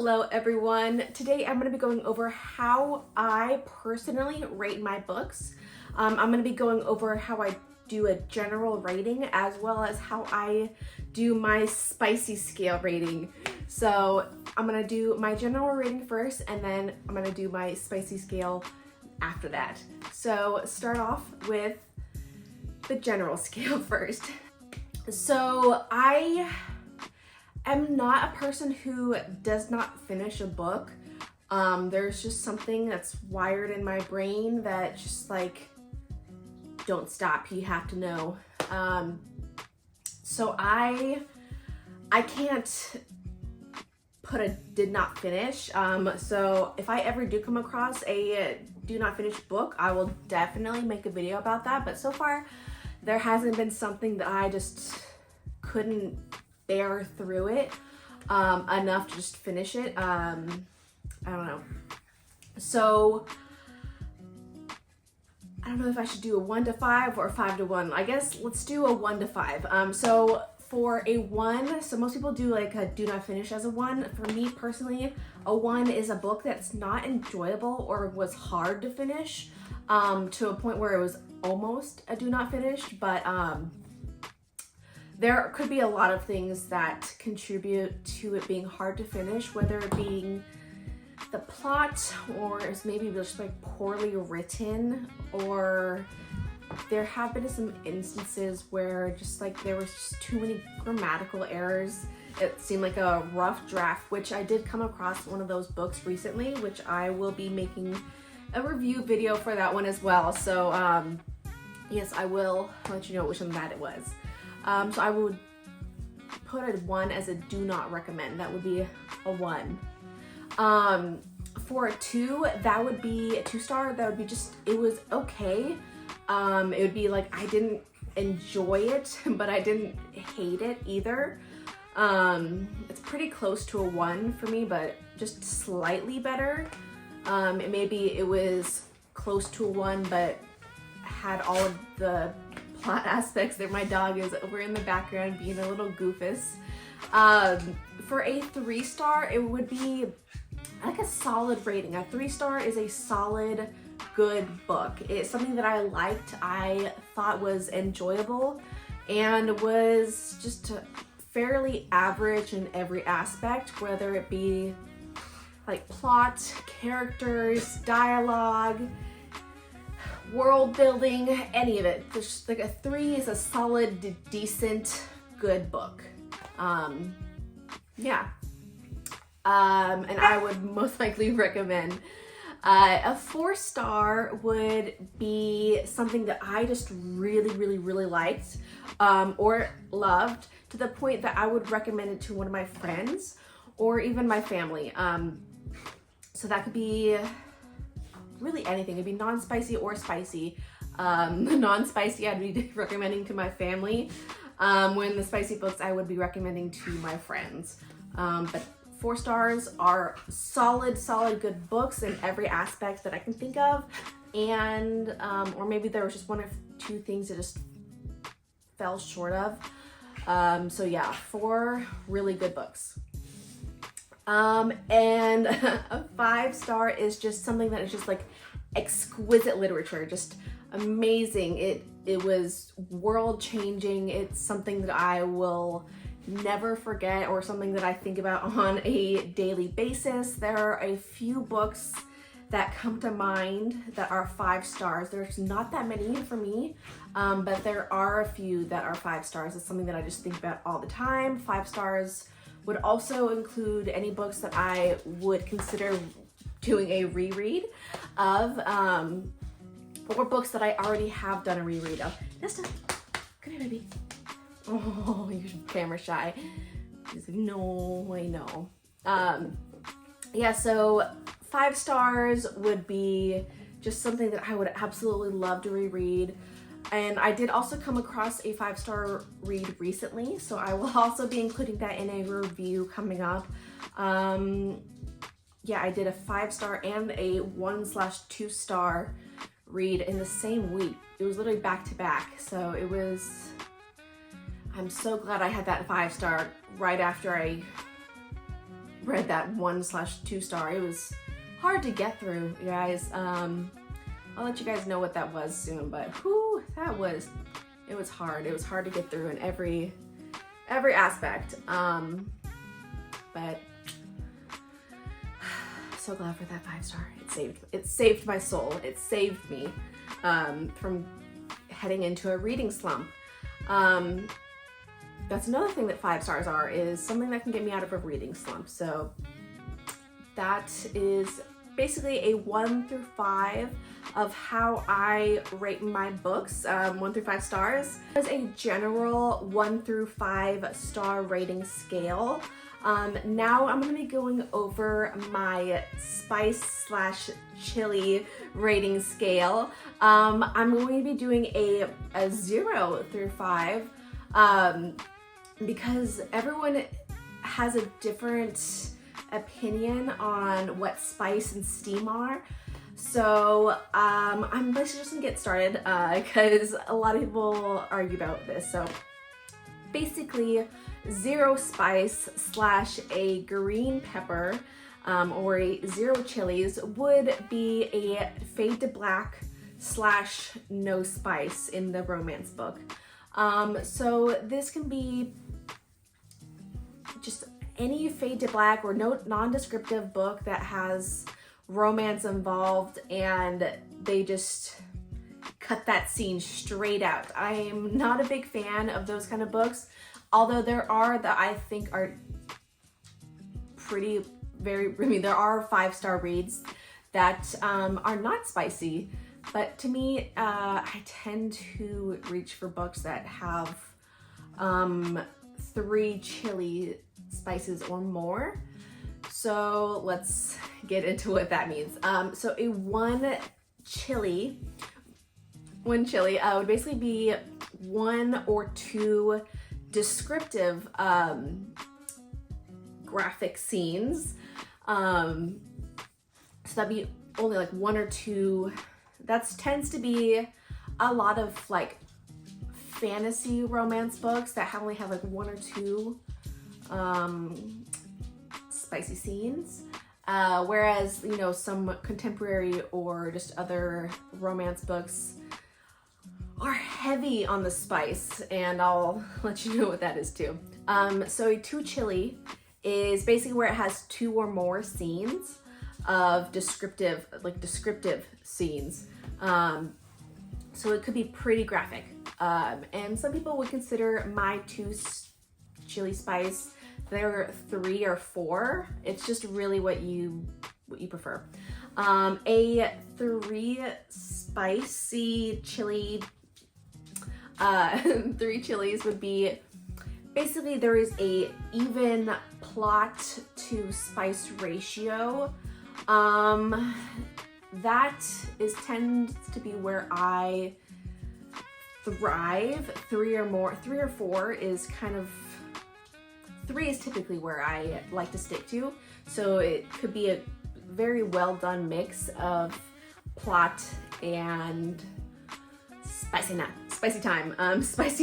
Hello everyone. Today I'm going to be going over how I personally rate my books. I'm going to be going over how I do a general rating as well as how I do my spicy scale rating. So I'm going to do my general rating first and then I'm going to do my spicy scale after that. So start off with the general scale first. So I am not a person who does not finish a book. There's just something that's wired in my brain that just like, don't stop, you have to know. So I can't put a did not finish. So if I ever do come across a do not finish book, I will definitely make a video about that. But so far, there hasn't been something that I just couldn't bear through it enough to just finish it. I don't know. So I don't know if I should do a 1 to 5 or 5 to 1. I guess let's do a 1 to 5. So for a 1, so most people do like a do not finish as a 1. For me personally, a 1 is a book that's not enjoyable or was hard to finish to a point where it was almost a do not finish, but there could be a lot of things that contribute to it being hard to finish, whether it being the plot or it's maybe just like poorly written, or there have been some instances where just like there was just too many grammatical errors. It seemed like a rough draft, which I did come across one of those books recently, which I will be making a review video for that one as well. So yes, I will let you know which one that it was. So I would put a 1 as a do not recommend. That would be a 1. For a 2, that would be a 2-star. That would be just, it was okay. It would be like, I didn't enjoy it, but I didn't hate it either. It's pretty close to a 1 for me, but just slightly better. Maybe it was close to a 1, but had all of the plot aspects there. My dog is over in the background being a little goofus. For a 3-star, it would be like a solid rating. A 3-star is a solid, good book. It's something that I liked, I thought was enjoyable, and was just fairly average in every aspect, whether it be like plot, characters, dialogue, world building, any of it. Just like a 3 is a solid, decent, good book. Yeah. And I would most likely recommend. A 4-star would be something that I just really liked, or loved, to the point that I would recommend it to one of my friends or even my family. So that could be really anything. It'd be non-spicy or spicy. The non-spicy I'd be recommending to my family. When the spicy books I would be recommending to my friends. But 4 stars are solid good books in every aspect that I can think of. And, or maybe there was just 1 or 2 things that just fell short of. So yeah, 4 really good books. And a 5-star is just something that is just like exquisite literature, just amazing. It was world changing. It's something that I will never forget, or something that I think about on a daily basis. There are a few books that come to mind that are 5 stars. There's not that many for me, but there are a few that are 5 stars. It's something that I just think about all the time. 5 stars would also include any books that I would consider doing a reread of, or books that I already have done a reread of. Nesta, come here, baby. Oh, you're camera shy. He's like, no, I know. Yeah, so 5 stars would be just something that I would absolutely love to reread. And I did also come across a 5-star read recently, so I will also be including that in a review coming up. Yeah, I did a 5-star and a 1/2-star read in the same week. It was literally back to back, so it was, I'm so glad I had that 5-star right after I read that 1/2 star. It was hard to get through, you guys. I'll let you guys know what that was soon, but whew, it was hard. It was hard to get through in every aspect. But so glad for that 5-star. It saved my soul. It saved me from heading into a reading slump. That's another thing that 5 stars are, is something that can get me out of a reading slump. So that is basically a 1 through 5 of how I rate my books, 1 through 5 stars. As a general 1 through 5 star rating scale. Now I'm gonna be going over my spice/chili rating scale. I'm going to be doing a 0 through 5 because everyone has a different opinion on what spice and steam are. So I'm basically just gonna get started because a lot of people argue about this. So basically, 0 spice / a green pepper or a 0 chilies would be a fade to black / no spice in the romance book. So this can be just any fade to black or non-descriptive book that has romance involved and they just cut that scene straight out. I am not a big fan of those kind of books, although there are that I think are there are 5-star reads that are not spicy, but to me, I tend to reach for books that have 3 chili spices or more. So let's get into what that means. So a one chili would basically be 1 or 2 descriptive graphic scenes. So that'd be only like 1 or 2. That tends to be a lot of like fantasy romance books that only have like 1 or 2 spicy scenes. Whereas, you know, some contemporary or just other romance books are heavy on the spice, and I'll let you know what that is too. So a 2 chili is basically where it has 2 or more scenes of descriptive scenes. So it could be pretty graphic. And some people would consider my 2 chili spice, they're 3 or 4. It's just really what you prefer. A 3 spicy chili, 3 chilies would be basically there is a even plot to spice ratio. That tends to be where I thrive. 3 or 4 is kind of 3 is typically where I like to stick to. So it could be a very well done mix of plot and spicy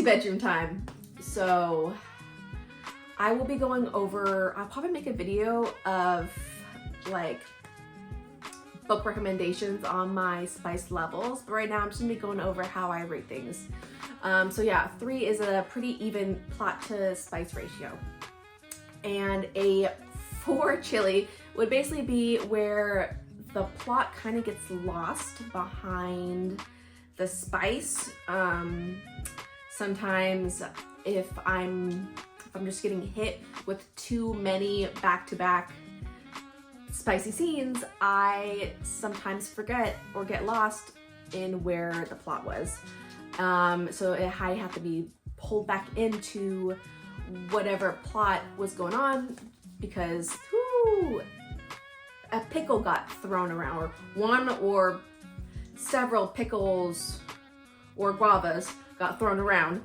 bedroom time. So I will be going over, I'll probably make a video of like book recommendations on my spice levels, but right now I'm just gonna be going over how I rate things. So yeah, 3 is a pretty even plot to spice ratio. And a 4 chili would basically be where the plot kind of gets lost behind the spice. Sometimes if I'm just getting hit with too many back-to-back spicy scenes, I sometimes forget or get lost in where the plot was. So I have to be pulled back into whatever plot was going on because a pickle got thrown around, or 1 or several pickles or guavas got thrown around.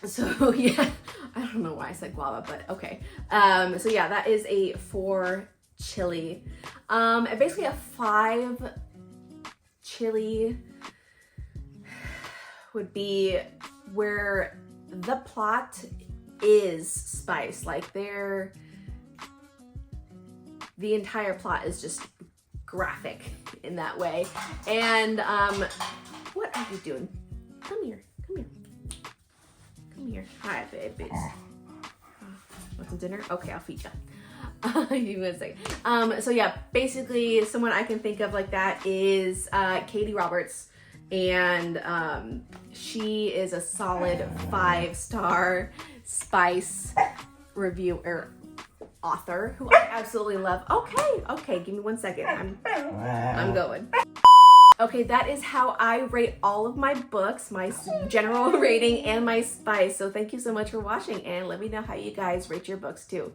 So yeah, I don't know why I said guava, but okay. So yeah, that is a 4 chili. Basically a 5 chili would be where the plot is spice. Like the entire plot is just graphic in that way. And what are you doing? Come here, come here. Come here. Hi, babies. Want some dinner? Okay, I'll feed you. Give me a second. So yeah, basically someone I can think of like that is Katie Roberts, and she is a solid 5-star spice reviewer, author who I absolutely love. Okay, give me 1 second. I'm going. Okay, that is how I rate all of my books, my general rating and my spice. So thank you so much for watching, and let me know how you guys rate your books too.